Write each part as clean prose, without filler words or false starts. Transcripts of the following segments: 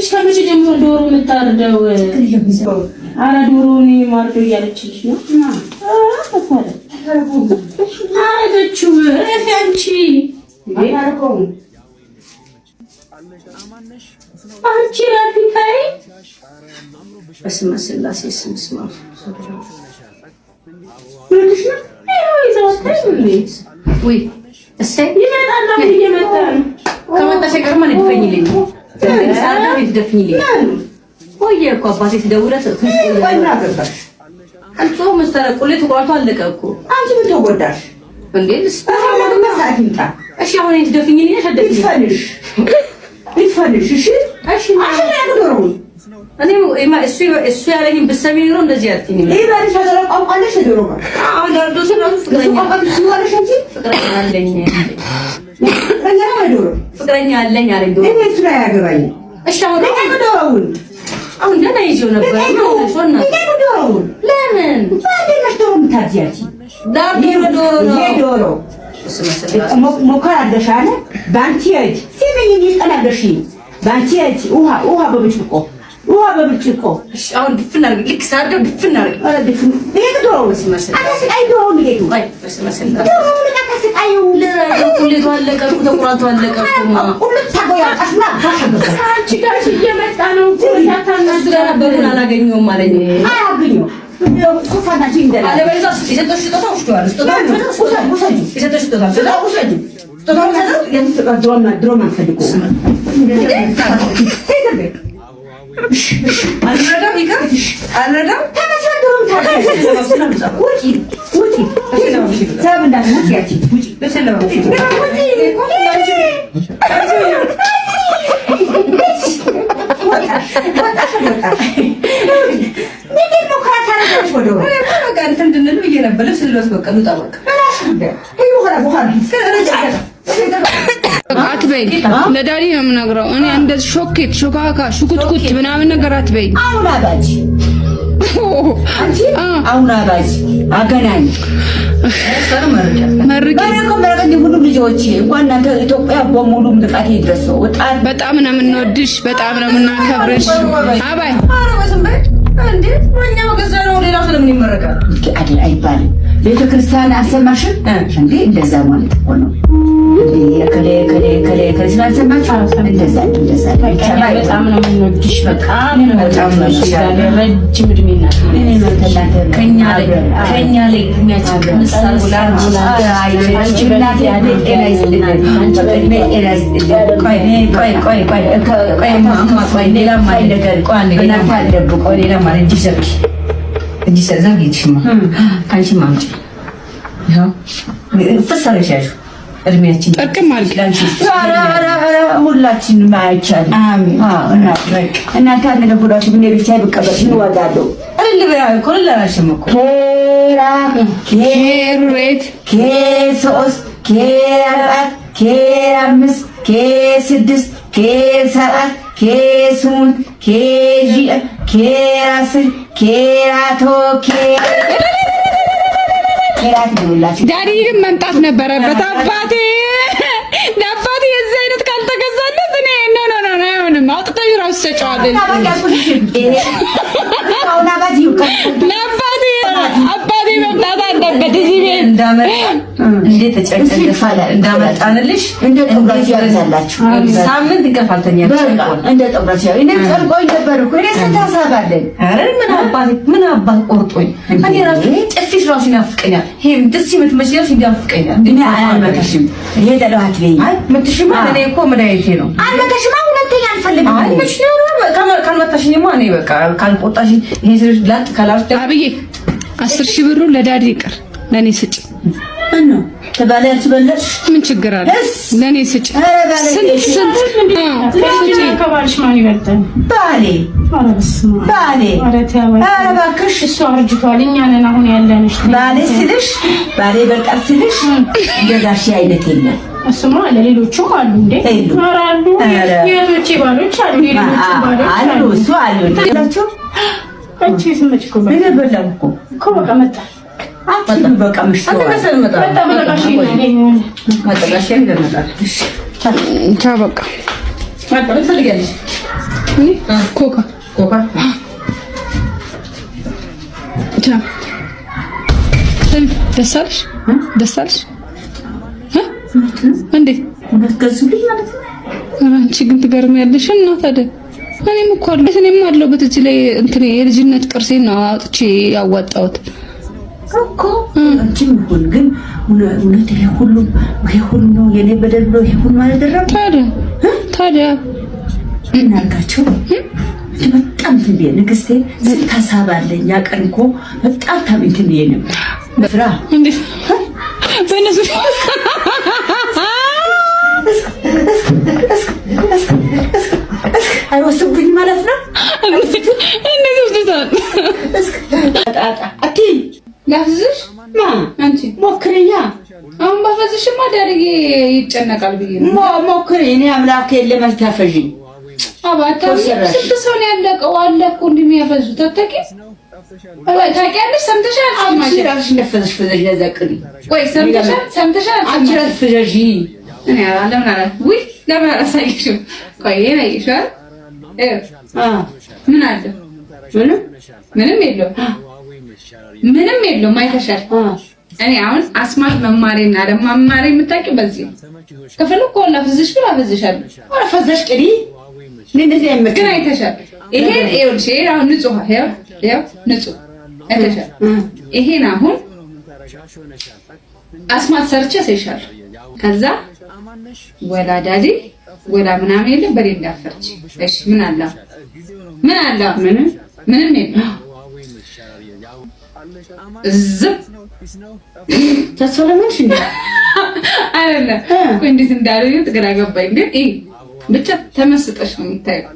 እስከመቼ ጀምሮ ዶሮ የምታርደው? ኧረ ዶሮውን ማርደው እያለችልሽ ነው። አረገችው አንቺ አንቺ ራፊካይ በስመ ስላሴ ስም ስማ ወይ እሰይ ይመጣል ይመጣል ከመጣሽ ቀርማ ልትፈኝልኝ ሳዳው ልትደፍኝልኝ ወይ እኮ አባቴ ሲደውለት ቆይና ገባሽ አንቺ መስተረቁልት ቆርጦ አለቀ እኮ አንቺ ምን ተጎዳሽ እንዴ ለስታማ ማሳኪንታ እሺ አሁን ልትደፍኝልኝ አሸደፍኝ ይፈልሽ እሺ እሺ አሽራግዶሩ እኔ እሱ ያለኝ በሰሚ ነው እንደዚህ አትኝ ይሄ ባሪሽ አደረቀው ቃለሽ ዶሮ አዎ ዳርዶስ ነው ፍቅረኛ አለኝ ፍቅረኛ አለኝ አለኝ ዶሮ እኔ ስራ ያገባኝ እሺ አሁን ደህና ይዤው ነበር ነው ሾና ለምን ባንዴሽ ዶሮ ምታዚያቲ ዶሮ ነው ሞከራ አደሻለ ባንቲያጅ ሲበኝ ይቀናገሽ ባንቲያጅ ውሃ በብርጭቆ አሁን ድፍና አድርግ ልክ ሳርደው ድፍና አድርግ አረ ድፍን ይሄ ዶሮ መስመሰል አይ ዶሮ ልሄዱ አይ መስመሰል ዶሮ ለካስቃዩ ለኩሌቱ አለቀቁ ተቁራቱ አለቀቁማ ሁሉ ታጎያጣሽና አንቺ ጋር እየመጣ ነው ያታናዝራ በሩን አላገኘውም ማለት ነው አያገኘው ሶፋና ጂንደላ አለበለዛ ይሰጥሽ ተጣጣው ድሮማ ፈልጉ አልረዳም ይከፍሽ አልረዳም ተመሰደሩም ታዲያ ውጪ ሰብና ሙቲያቲ ውጪ በሰላም ውጪ አትበይ ለዳዲ ነው የምነግረው እኔ እንደዚህ ሾኬት ሾካካ ሹኩትኩት ምናምን ነገር አትበይ አሁን አባጂ አሁን አባጂ አገናኝ መርቀኝ ሁሉ ልጆች እንኳን እናንተ ኢትዮጵያ በሙሉ ምጥቃት ይድረሰው በጣም ነው የምንወድሽ በጣም ነው የምናከብርሽ አባይ እንዴ ወኛው ገዘረው ሌላው ስለምን ይመረቃል አይደል አይባልም ቤተክርስቲያን አሰማሽን እንዴ እንደዛ ማለት እኮ ነው ከሌ ስላልሰማችሁ እንደዛ በጣም ነው የምንወድሽ በጣም ነው ረጅም እድሜና ከኛ ላይ የሚያጭቅ ምሳሌ እድሜያችን ጥቅም አልቀንሽ ሁላችን ማይቻል አሜን እና ታነ ለጉዳቱ ምን ብቻ ይበቀበል ይወዳለው እልልበያ ኮላራሽም እኮ ኬሩት ኬ3 ኬ4 ኬ5 ኬ6 ኬ7 ኬ8 ኬ10 ኬ10 ኬራቶ ዳዲ ግን መምጣት ነበረበት አባቴ የዚህ አይነት ካልተገዛለት እኔ ኖ አይሆንም አውጥተሽ ራሱ ሰጫዋለሽ አባቴ መምጣት አለበት እዚህ ቤት እንዴት ተጨቀጨቀ እንዳመጣንልሽ እንደ ጠብራሽ ያዛላችሁ ሳምንት እንቀፋልተኛለሽ እንደ ጠብራሽ እኔ ቀርቆኝ ነበር እኮ እኔ ስታሳባለኝ አረ ምን አባት ቆርጦኝ እኔ ራሱ ጥፊሽ ራሱ ያፍቀኛል ይሄም ደስ የምትመስያለሽ ያፍቀኛል እኔ አልመከሽም ይሄ ደላዋት በይ አይ ምትሽማ እኔ እኮ መድኃኒቴ ነው አልመከሽማ ሁለተኛ አልፈልግም አይ ምንሽ ነው ካልመታሽኝማ እኔ በቃ ካልቆጣሽ ይሄ ዝርዝ ላጥ ካላሽ አብዬ 10,000 ብሩ ለዳዲ ይቅር ለኔ ስጭ እና ተባለች በለሽ ምን ችግር አለ ለኔ ስጭ ስንት ከባልሽ ማን ይበልጣል ባሌ ኧረ እባክሽ እሱ አርጅቷል እኛ ነን አሁን ያለንሽ ባሌ በቃት ስልሽ እንደጋሽ አይነት የለም እሱማ አለ ሌሎችም አሉ እንዴ አራሉ የቶቼ ባሎች አሉ ሌሎችም ባሎች አሉ እሱ አሉ ታላችሁ አንቺ ስመጭ እኮ በላም እኮ በቃ መጣ አጥተን በቃ ምሽት መጣ መጣሽ ይደመጣል ቻው በቃ ፈልጋለሽ እኔ ኮካ ደስ አለሽ እንዴ? ገዝልኝ ማለት ነው። አንቺ ግን ትገርሚያለሽ። እና ታዲያ እኔም እኮ አለሁበት እዚህ ላይ እንትን የልጅነት ቅርሴን ነው አውጥቼ ያዋጣሁት እኮ አንቺም ሁሉ ግን እውነት ይሄ ሁሉ ነው የኔ በደል ነው ይሄ ሁሉ ማለት ደረብ ታዲያ እናርጋቸው በጣም ትንዴ ንግስቴ ስታሳባለኝ ያቀንኮ በጣም ታምንትን ይሄንም በፍራ እንዴ በእነሱ አይወስብኝ ማለት ነው። እንደዚህ ወስደታል አቲ ላፍዝሽ አንቺ ሞክሪያ። አሁን ባፈዝሽማ ዳርዬ ይጨነቃል ብዬ ነው። ሞክሪ። እኔ አምላክ የለም አታፈዥኝ። አባታ ስንት ሰው ነው ያለቀው? አለ እኮ እንደሚያፈዙት አታውቂም? ታውቂያለሽ? ሰምተሻል? አንቺ እራስሽ ነፈሰሽ ፈዘሽ ለዘቅሪ ወይ ሰምተሻል? አንቺ እራስሽ ፈዘሽ እኔ ለምን አላት? ውይ ለምን አላሳይሽም? ቆይ ይሄን አይሻል ምን አለ? ምንም የለውም። አይተሻል? እኔ አሁን አስማት መማሬና ለማማሬ የምታውቂው በዚህ ከፈለኩ ኮላ ፍዝሽ ብላ ፍዝሻለሁ። ኧረ ፈዘሽ ቅዲ ለነዚህ አይመጣ ግን አይተሻል? ይሄን ይኸውልሽ፣ አሁን ንጹህ ይኸው ንጹህ አይተሻል? ይሄን አሁን አስማት ሰርቼ አሳይሻለሁ። ከዛ ወላ ዳዲ ወላ ምናምን የለም በሌ እንዳፈርች። እሺ ምን አለ ምንም የለም። ዝም ተሰለመሽ እንዴ አይደለ? እንዴት እንዳለው ግራ ገባኝ። ግን ብቻ ተመስጠሽ ነው የምታየው።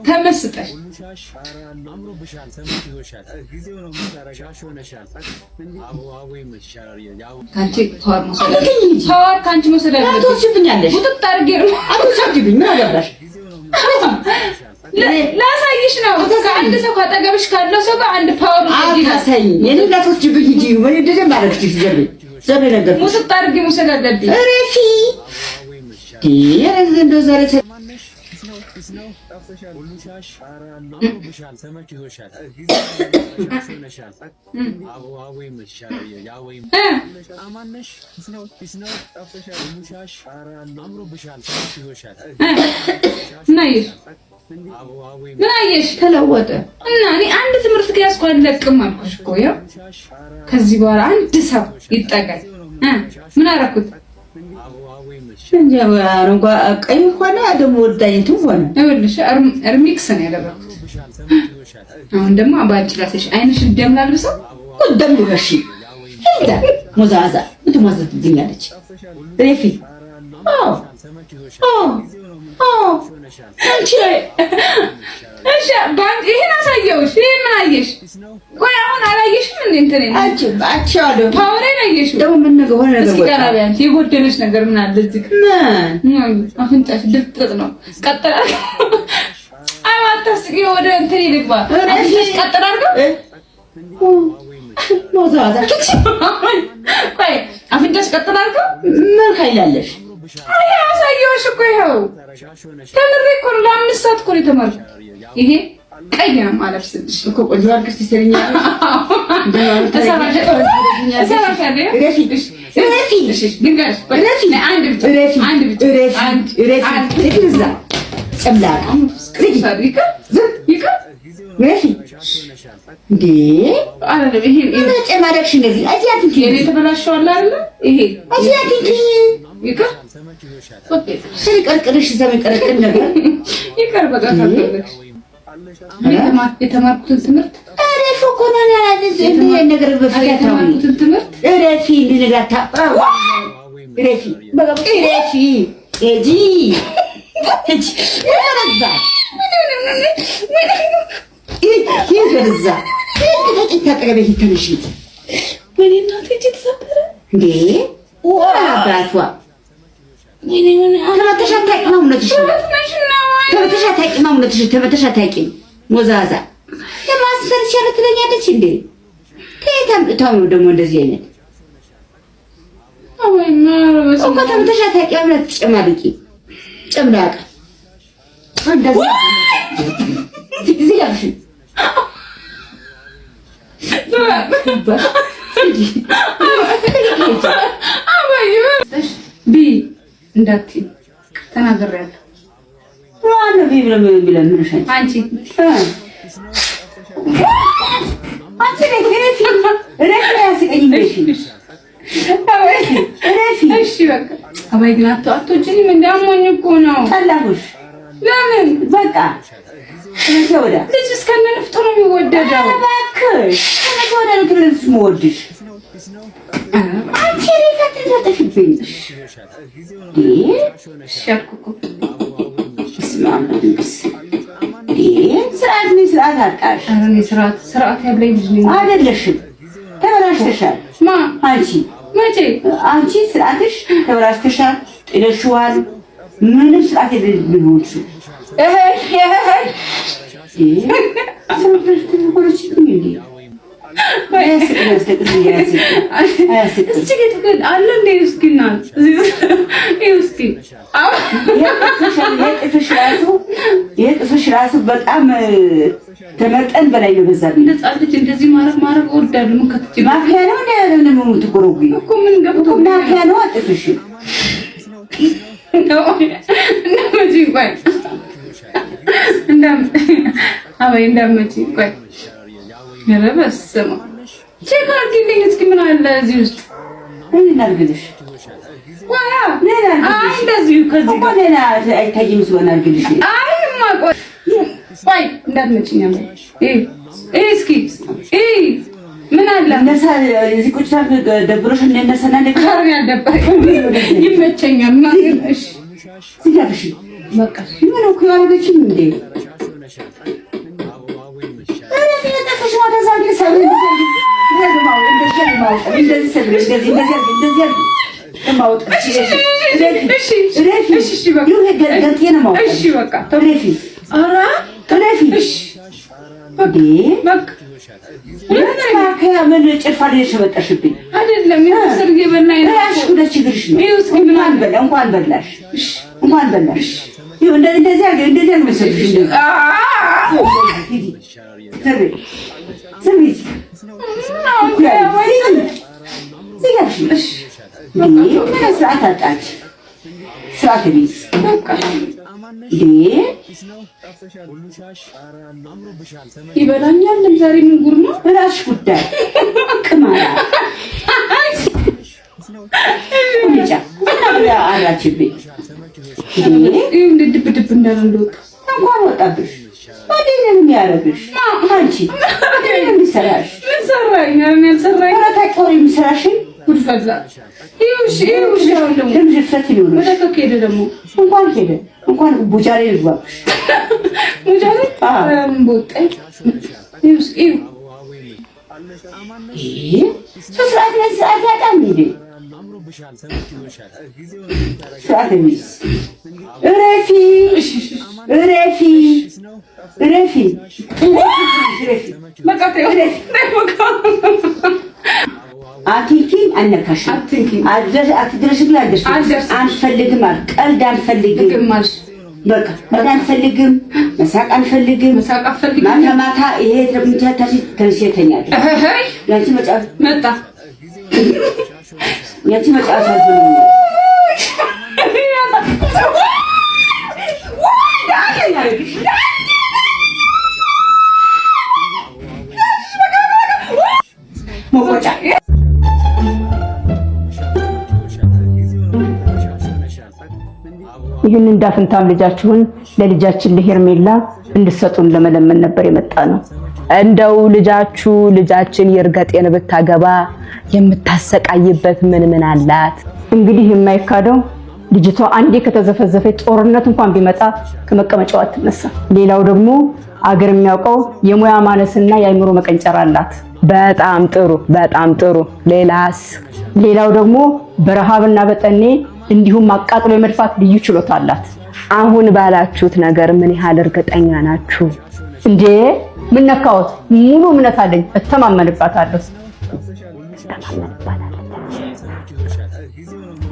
ተመስጠሽ ከአንቺ መውሰድ አለብሽ። ውጥጥ አድርጌ ነው አትወስጂብኝ። ምን አገባሽ? ላሳይሽ ነው። ከአንድ ሰው ካጠገብሽ ካለው ሰው ጋር አንድ ፓወር አታሳይ። የኔ ላትወስጂብኝ እንጂ ወይ እንደዚህ ማረግሽ ዘብ ነገር ውጥጥ አድርጌ መውሰድ አለብኝ። ረፊ የረዘ እንደው ዛሬ ምን አየሽ? ተለወጠ እና እኔ አንድ ትምህርት ከያዝኩ አልለቅም አልኩሽ እኮ። ያው ከዚህ በኋላ አንድ ሰው ይጠጋል። ምን አደረኩት? እንጃ አረንጓ ቀይ ሆነ ደግሞ ወዳይቱ ሆነ። ይኸውልሽ እርሚክስ ነው ያደረኩት። አሁን ደግሞ አባጭ ራስሽ አይንሽ ደም ላልብሰው ደም ልበሽ እንዴ ሞዛዛ ምትሞዘት ድኛለች ረፊ አንቺ እሺ ባንክ ይሄን አሳየውሽ። ይሄ ምን አየሽ? ቆይ አሁን አላየሽም እንዴ? እንትን አቻለሁ ፓወሬን አየሽ? ደግሞ ምን ነገር ሆነ ነገር እስኪ ቀራቢ አንቺ የጎደለሽ ነገር ምን አለ እዚህ? ምን አፍንጫሽ ድርጥጥ ነው። ቀጥላ አይዋጣስ ወደ እንትን ይልባ አፍንጫሽ ቀጥላ አድርገው ሞዛዛ ቆይ አፍንጫሽ ቀጥላ አድርገው ምን ካይላለሽ? አይ አሳየውሽ እኮ ይኸው ተምሬ እኮ ለአምስት ሰዓት እኮ ነው የተማርኩት። ይሄ ቀይ ነው ማለት ስልሽ እኮ ቆንጆ አርክስ ትሰሪኛ የተማርኩትን ትምህርት አሪፍ እኮ ነው። ያለ ነገር የተማርኩትን ትምህርት ረፊ እንድንጋታ ረፊ በቃ ረፊ እጂ እጂ ይረዛ ይረዛ ታጠገቤ ትንሽ ወይኔ እናቴ እጅ ተሰበረ እንዴ ወራባቷ ወይኔ ምን ተመተሻታቂ ነው እውነትሽ ነው። ተመተሻታቂ ነው እውነትሽ ተመተሻታቂ ሞዛዛ ለማስፈር ይችላል ትለኛለች እንዴ? ከየታም ነው ደግሞ እንደዚህ አይነት አወይ ማረበስ ተመተሻታቂ አብላት ጨማልቂ ጨምላቃ እንደዚህ ያልሽ ቢ እንዳትዪ ተናግሬያለሁ። አንቺ እሺ በቃ አባይ ግን አትወጪኝም? እንዳሞኝ እኮ ነው። ጠላሁሽ። ለምን? በቃ ልጅ እስከነ ንፍጡ ነው የሚወደደው። እባክሽ ከነገ ወዲያ ነው ልጅ የምወድሽ። አንቺ ተጠፊብኝ ስርዓት አጣሽ። ስርዓት ያለኝ ልጅ ነኝ አይደለሽም። ተበላሽተሻል። አንቺ መቼ? አንቺ ስርዓትሽ ተበላሽተሻል። ጥለሽዋል። ምንም ስርዓት የሌለሽ የጥፍሽ ራሱ በጣም ተመጠን በላይ ነው። በዛብኝ እንደዚህ ማረግ እወዳለሁ። ማፊያ ነው የምትቆረጉኝ እኮ ምን ገብቶ ማፊያ ነው ጥፍሽ እንዳመጪ ቆይ ኧረ በስመ አብ ቼክ አድርጊልኝ እስኪ ምን አለ እዚህ ውስጥ እናድርግልሽ። እንደዚሁ ከዚህ ጋር ሌላ አይታይም ሲሆን አድርግልሽ። አይማ ቆይ እንዳትመጪኝ እስኪ ምን አለ እነሳ እዚህ ቁጭ ደብሮሽ እንደነሰና እንደካር ያልደበረኝ ይመቸኛል። እሺ ሲጋብሽ በቃ ምን እኮ ያለችኝ እንዴ ይበላኛል። ዛሬ ምን ጉር ነው? እራስሽ ጉዳይ ቅማላ እንጃ እና አራችብኝ እንደ ድብ እንዳለ እንደወጣ እንኳን ወጣብሽ። ማንንም የሚያረግሽ አንቺ ምን የሚሰራሽ? ምን ሰራኝ? ምን ያልሰራኝ? ታቆሪ የሚሰራሽ ጉድ ፈላ። ይውሽ ያለው ለምጅፈት ይሉን ወደከ ሄደ ደግሞ እንኳን ቡጃሌ ልግባብሽ ቡጃሌ ቦጤ ይውስ ስርዓት ያጣም እንዴ ስርዓት ሚስ ረፊ አትንኪኝ አልነካሽም። አትድረሽም። አንፈልግም። ቀልድ አንፈልግም። በቃ ቀልድ አንፈልግም። መሳቅ አንፈልግም። ማታ ማታ ይሄ ተምታታሽ ተንሽተኛል። ያንቺ መጣ ያንቺ መጫወቻ ይህን እንዳፍንታም ልጃችሁን ለልጃችን ለሄርሜላ እንድትሰጡን ለመለመን ነበር የመጣ ነው። እንደው ልጃችን ይርገጤን ብታገባ የምታሰቃይበት ምን አላት? እንግዲህ የማይካደው ልጅቷ አንዴ ከተዘፈዘፈ ጦርነት እንኳን ቢመጣ ከመቀመጫዋ አትነሳ። ሌላው ደግሞ አገር የሚያውቀው የሙያ ማነስና የአይምሮ መቀንጨር አላት። በጣም ጥሩ። ሌላው ደግሞ በረሃብና በጠኔ እንዲሁም አቃጥሎ የመድፋት ልዩ ችሎታ አላት። አሁን ባላችሁት ነገር ምን ያህል እርግጠኛ ናችሁ እንዴ? ምን ነካዎት? ሙሉ እምነት አለኝ፣ እተማመንባታለሁ።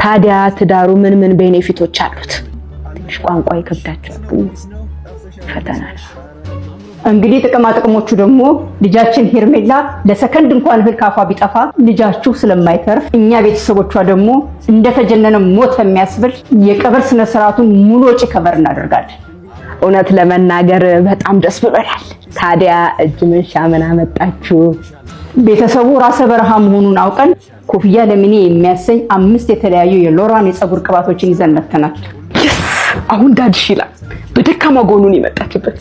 ታዲያ ትዳሩ ምን ቤኔፊቶች አሉት? ትንሽ ቋንቋ ይከብዳችኋል። ፈተና ነው። እንግዲህ ጥቅሞቹ ደግሞ ልጃችን ሄርሜላ ለሰከንድ እንኳን እህል ካፏ ቢጠፋ ልጃችሁ ስለማይተርፍ እኛ ቤተሰቦቿ ደግሞ እንደተጀነነ ሞት የሚያስብል የቀብር ስነ ስርዓቱን ሙሉ ወጪ ከበር እናደርጋለን። እውነት ለመናገር በጣም ደስ ብሎናል። ታዲያ እጅ መንሻ ምን አመጣችሁ? ቤተሰቡ ራሰ በረሃ መሆኑን አውቀን ኮፍያ ለሚኒ የሚያሰኝ 5 የተለያዩ የሎራን የፀጉር ቅባቶችን ይዘን መጥተናል። አሁን ዳድሽ ይላል በደካማ ጎኑን የመጣችበት።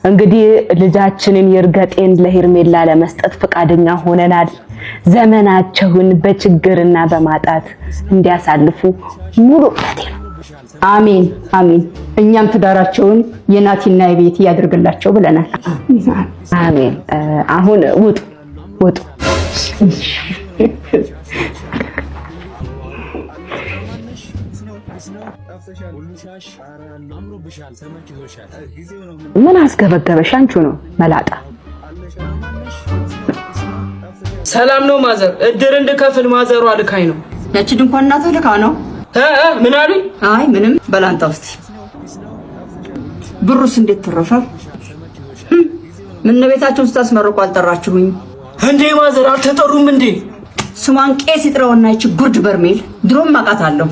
እንግዲህ ልጃችንን ይርገጤን ለሄርሜላ ለመስጠት ፈቃደኛ ሆነናል። ዘመናቸውን በችግርና በማጣት እንዲያሳልፉ ሙሉ እምነቴ ነው። አሜን አሜን። እኛም ትዳራቸውን የናቲና የቤቲ ያድርግላቸው ብለናል። አሜን። አሁን ውጡ። ምን አስገበገበሽ? አንቺ ነው መላጣ። ሰላም ነው ማዘር? እድር እንድከፍል ማዘሯ ልካኝ ነው። ያቺ ድንኳን እናትህ ልካ ነው? ምን አሉኝ? አይ ምንም። በላንታ ውስጥ ብሩስ እንዴት ተረፈ? ምን ቤታችሁን ስታስመርቁ አልጠራችሁኝ እንዴ? ማዘር አልተጠሩም እንዴ? ስሟን ቄስ ይጥራውና ይቺ ጉርድ በርሜል ድሮም አውቃታለሁ።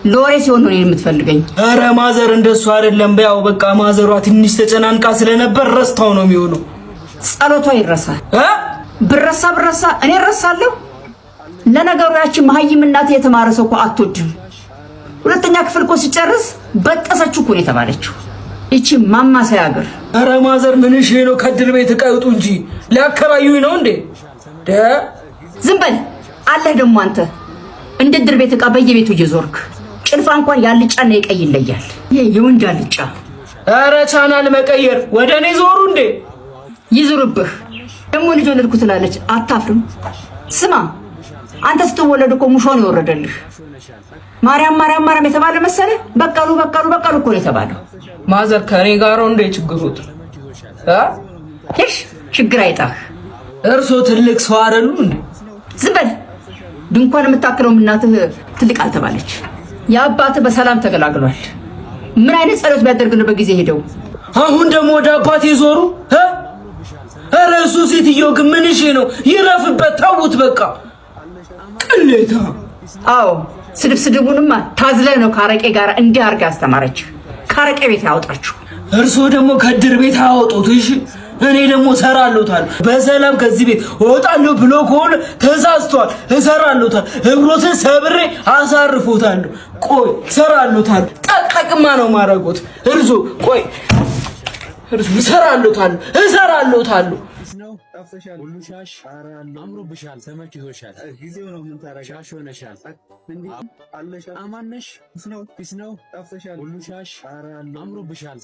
ሎሬ ሲሆን ነው የምትፈልገኝ። አረ ማዘር እንደሱ አይደለም። ያው በቃ ማዘሯ ትንሽ ተጨናንቃ ስለነበር ረስታው ነው የሚሆነው። ጸሎቷ ይረሳል። ብረሳ እኔ ረሳለሁ። ለነገሩ ያቺ መሀይም እናት የተማረ ሰው እኮ አትወድም። 2ኛ ክፍል እኮ ሲጨርስ በጠሰችው እኮ ነው የተባለችው። ይቺ ማማሰያ ሀገር። አረ ማዘር ምን እሺ ነው? ከድር ቤት እቃውጡ እንጂ ሊያከራዩኝ ነው እንዴ? ዝም በል አለህ ደግሞ አንተ እንደ ድር ቤት እቃ በየቤቱ እየዞርክ ጭልፋ እንኳን ያልጫና የቀይ ይለያል። ይሄ የወንድ አልጫ። አረ ቻናል መቀየር ወደ እኔ ዞሩ እንዴ? ይዙርብህ። ደግሞ ልጅ ወለድኩ ትላለች። አታፍርም? ስማ አንተ ስትወለድ እኮ ሙሾ ነው የወረደልህ። ማርያም የተባለ መሰለ? በቀሉ እኮ ነው የተባለው። ማዘር ከኔ ጋር ነው እንደ ችግሩት? ችግር አይጣህ። እርሶ ትልቅ ሰው አይደሉ እንዴ? ዝም በል። ድንኳን የምታክለው እናትህ ትልቅ አልተባለች። የአባትህ በሰላም ተገላግሏል። ምን አይነት ጸሎት ቢያደርግ ነው በጊዜ ሄደው? አሁን ደግሞ ወደ አባቴ ዞሩ። ኧረ እሱ ሴትዮ ግን ምን እሺ ነው? ይረፍበት፣ ተውት በቃ። ቅሌታ። አዎ ስድቡንማ ታዝለህ ነው ካረቄ ጋር እንዲህ አድርጋ ያስተማረች። ካረቄ ቤት ያወጣችሁ። እርሶ ደግሞ ከድር ቤት አወጡት። እሺ እኔ ደግሞ እሰራለሁታል። በሰላም ከዚህ ቤት እወጣለሁ ብሎ ከሆነ ተሳስቷል። እሰራለሁታል። እግሮትን ሰብሬ አሳርፎታለሁ። ቆይ እሰራለሁታል። ጠቅጠቅማ ነው ማረጎት። እርሶ ቆይ እሰራለሁታል። ሁሉ ሻሽ አምሮብሻል፣ ተመችቶሻል። ጊዜው ነው ምን ታረጋ ሻሽ ሆነሻል። አማነሽ ነው ሁሉ ሻሽ አምሮብሻል።